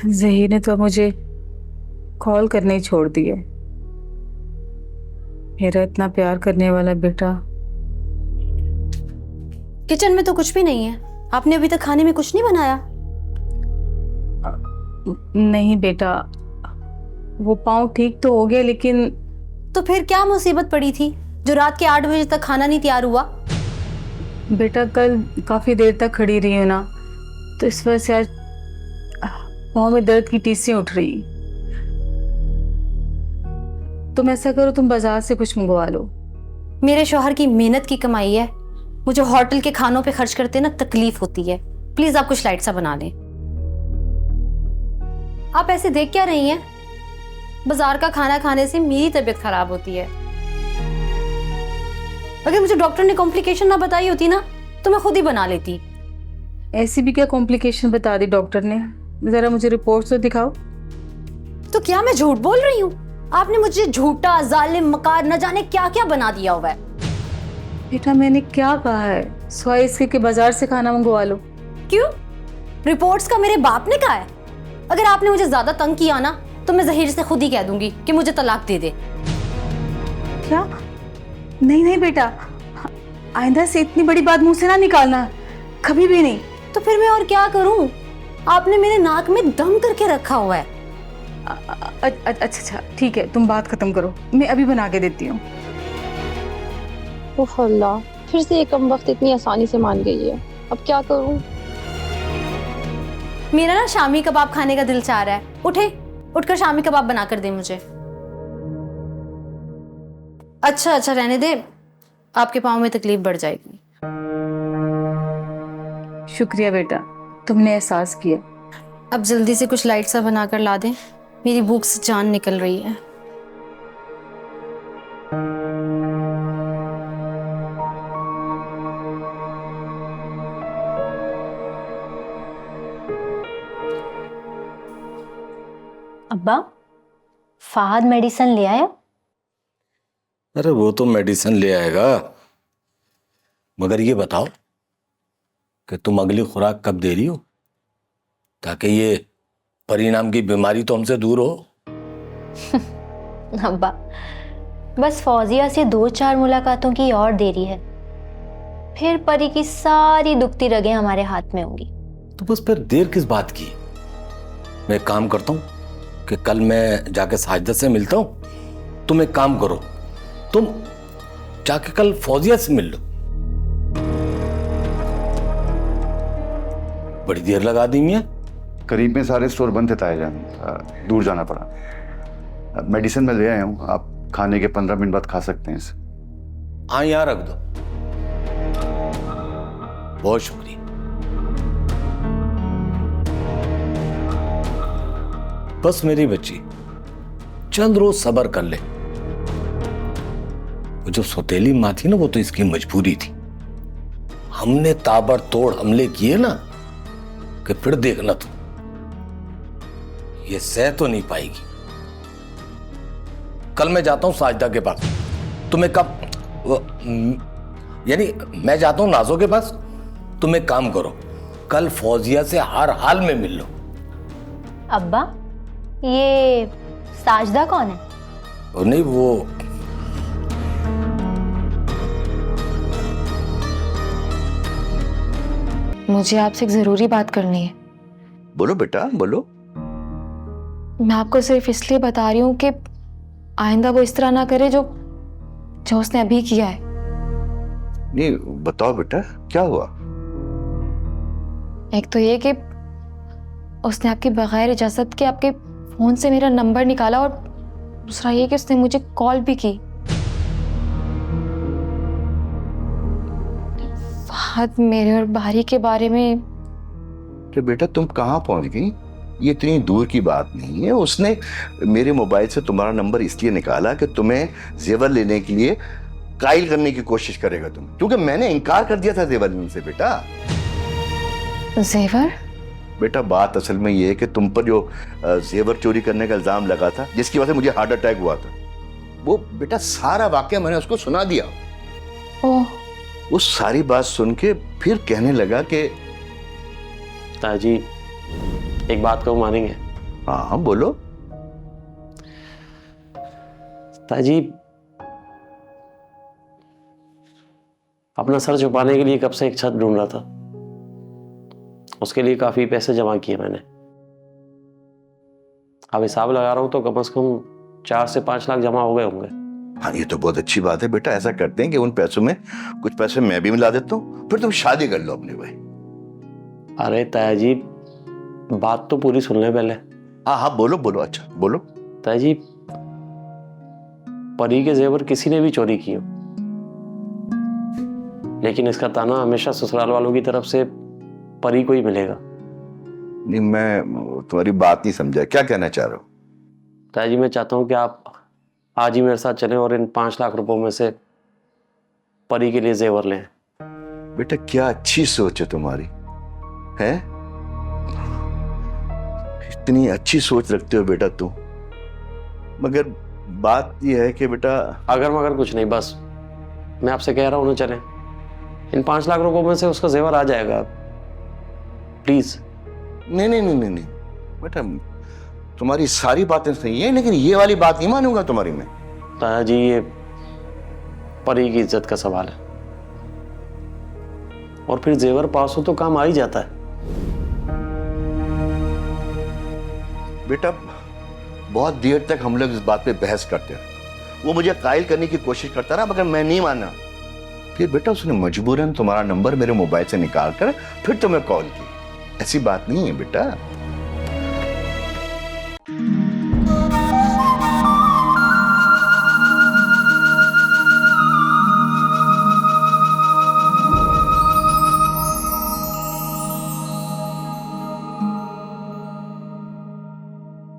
ज़हीर ने तो मुझे कॉल करने ही छोड़ दिया। मेरा इतना प्यार करने वाला बेटा। किचन में तो कुछ भी नहीं है। आपने अभी तक खाने में कुछ नहीं बनाया? नहीं बेटा, वो पाँव ठीक तो हो गया, लेकिन तो फिर क्या मुसीबत पड़ी थी जो रात के 8 बजे तक खाना नहीं तैयार हुआ? बेटा कल काफ़ी देर तक खड़ी रही हूँ ना, तो इस वजह से आज पाँव में दर्द की टीसियां उठ रही। तुम ऐसा करो, तुम बाजार से कुछ मंगवा लो। मेरे शौहर की मेहनत की कमाई है, मुझे होटल के खानों पे खर्च करते ना तकलीफ होती है। प्लीज आप कुछ लाइट सा बना लें। आप ऐसे देख क्या रही हैं? बाजार का खाना खाने से मेरी तबीयत खराब होती है। अगर मुझे डॉक्टर ने कॉम्प्लिकेशन ना बताई होती ना तो मैं खुद ही बना लेती। ऐसी भी क्या कॉम्प्लिकेशन बता दी डॉक्टर ने? जरा मुझे रिपोर्ट तो दिखाओ। तो क्या मैं झूठ बोल रही हूँ? आपने मुझे झूठा, जालिम, मकार, न जाने क्या क्या बना दिया हुआ है। बेटा मैंने क्या कहा है? सिवाय इसके कि बाजार से खाना मंगवा लो। क्यों? रिपोर्ट्स का मेरे बाप ने कहा है। अगर आपने मुझे ज्यादा तंग किया ना तो मैं ज़हीर से खुद ही कह दूंगी कि मुझे तलाक दे दे। क्या? नहीं नहीं बेटा, आइंदा से इतनी बड़ी बात मुंह से ना निकालना, कभी भी नहीं। तो फिर मैं और क्या करूं? आपने मेरे नाक में दम करके रखा हुआ है। अच्छा ठीक है, तुम बात खत्म करो, मैं अभी बना के देती हूँ। ओह अल्लाह, फिर से ये कम वक्त इतनी आसानी से मान गई है। अब क्या करूं? मेरा ना शामी कबाब खाने का दिल चाह रहा है। उठकर शामी कबाब बना कर दे मुझे। अच्छा रहने दे, आपके पाँव में तकलीफ बढ़ जाएगी। शुक्रिया बेटा, तुमने एहसास किया। अब जल्दी से कुछ लाइट सा बनाकर ला दें, मेरी भूख से जान निकल रही है। अब्बा, फहद मेडिसिन ले आया? अरे वो तो मेडिसिन ले आएगा, मगर ये बताओ कि तुम अगली खुराक कब दे रही हो, ताकि ये परिणाम की बीमारी तो हमसे दूर हो। अब्बा, बस फौजिया से 2-4 मुलाकातों की और देरी है, फिर परी की सारी दुखती रगें हमारे हाथ में होंगी। तो बस फिर देर किस बात की? मैं एक काम करता हूँ कि कल मैं जाके साजिदा से मिलता हूँ। तुम एक काम करो, तुम जाके कल फौजिया से मिल लो। बड़ी देर लगा दी मियां। करीब में सारे स्टोर बंद थे ताईजान, दूर जाना पड़ा। मेडिसिन में ले आया हूँ, आप खाने के 15 मिनट बाद खा सकते हैं इसे। हाँ यहाँ रख दो। बहुत शुक्रिया। बस मेरी बच्ची चंद रोज सब्र कर ले। वो जो सौतेली माँ थी ना, वो तो इसकी मजबूरी थी। हमने ताबड़तोड़ हमले किए ना कि फिर देखना तुम, ये सह तो नहीं पाएगी। कल मैं जाता हूं साजिदा के पास। तुम्हें कब यानी मैं जाता हूं नाजो के पास। तुम एक काम करो, कल फौजिया से हर हाल में मिल लो। अब्बा, ये साजदा कौन है? और नहीं वो मुझे आपसे एक जरूरी बात करनी है। बोलो बेटा बोलो। मैं आपको सिर्फ इसलिए बता रही हूँ कि आइंदा वो इस तरह ना करे जो उसने अभी किया है। नहीं बताओ बेटा, क्या हुआ? एक तो ये कि उसने आपकी बगैर इजाजत के आपके फोन से मेरा नंबर निकाला, और दूसरा ये कि उसने मुझे कॉल भी की। फहद मेरे और बारी के बारे में। तो बेटा तुम कहाँ पहुंच गई? ये इतनी दूर की बात नहीं है। उसने मेरे मोबाइल से तुम्हारा नंबर इसलिए निकाला कि तुम्हें जेवर लेने के लिए कायल करने की कोशिश करेगा तुम, क्योंकि मैंने इनकार कर दिया था जेवर लेने से। बेटा जेवर? बेटा बात असल में ये है कि तुम पर जो जेवर चोरी करने का इल्जाम लगा था, जिसकी वजह से मुझे हार्ट अटैक हुआ था, वो बेटा सारा वाकया मैंने उसको सुना दिया। ओह। वो सारी बात सुन के फिर कहने लगा कि ताजी एक बात को मानेंगे, हाँ हाँ बोलो। ताजी, अपना सर छुपाने के लिए कब से एक छत ढूंढ रहा था। उसके लिए काफी पैसे जमा किए मैंने। अब हिसाब लगा रहा हूं तो कम से कम 4 से 5 लाख जमा हो गए होंगे। हाँ ये तो बहुत अच्छी बात है बेटा। ऐसा करते हैं कि उन पैसों में कुछ पैसे मैं भी मिला देता हूँ, फिर तुम शादी कर लो अपने भाई। अरे ताजी, बात तो पूरी सुन ले पहले। हाँ हाँ बोलो बोलो। अच्छा बोलो। ताजी, परी के जेवर किसी ने भी चोरी किए, लेकिन इसका ताना हमेशा ससुराल वालों की तरफ से परी को ही मिलेगा। नहीं मैं तुम्हारी बात नहीं समझा, क्या कहना चाह रहे हो? ताजी, मैं चाहता हूं कि आप आज ही मेरे साथ चलें और इन 5 लाख रुपयों में से परी के लिए जेवर लें। बेटा क्या अच्छी सोच है तुम्हारी, है? इतनी अच्छी सोच रखते हो बेटा तुम। मगर बात यह है कि बेटा, अगर मगर कुछ नहीं, बस मैं आपसे कह रहा हूं ना चलें। इन 5 लाख रुपयों में से उसका जेवर आ जाएगा, प्लीज। नहीं नहीं नहीं नहीं नहीं बेटा, तुम्हारी सारी बातें सही है, लेकिन ये वाली बात नहीं मानूंगा तुम्हारी मैं। ताजी, ये परी की इज्जत का सवाल है, और फिर जेवर पास हो तो काम आ ही जाता है। बेटा बहुत देर तक हम लोग इस बात पे बहस करते हैं। वो मुझे कायल करने की कोशिश करता रहा, मगर मैं नहीं माना। फिर बेटा उसने मजबूरन तुम्हारा नंबर मेरे मोबाइल से निकाल कर फिर तुम्हें कॉल की। ऐसी बात नहीं है बेटा।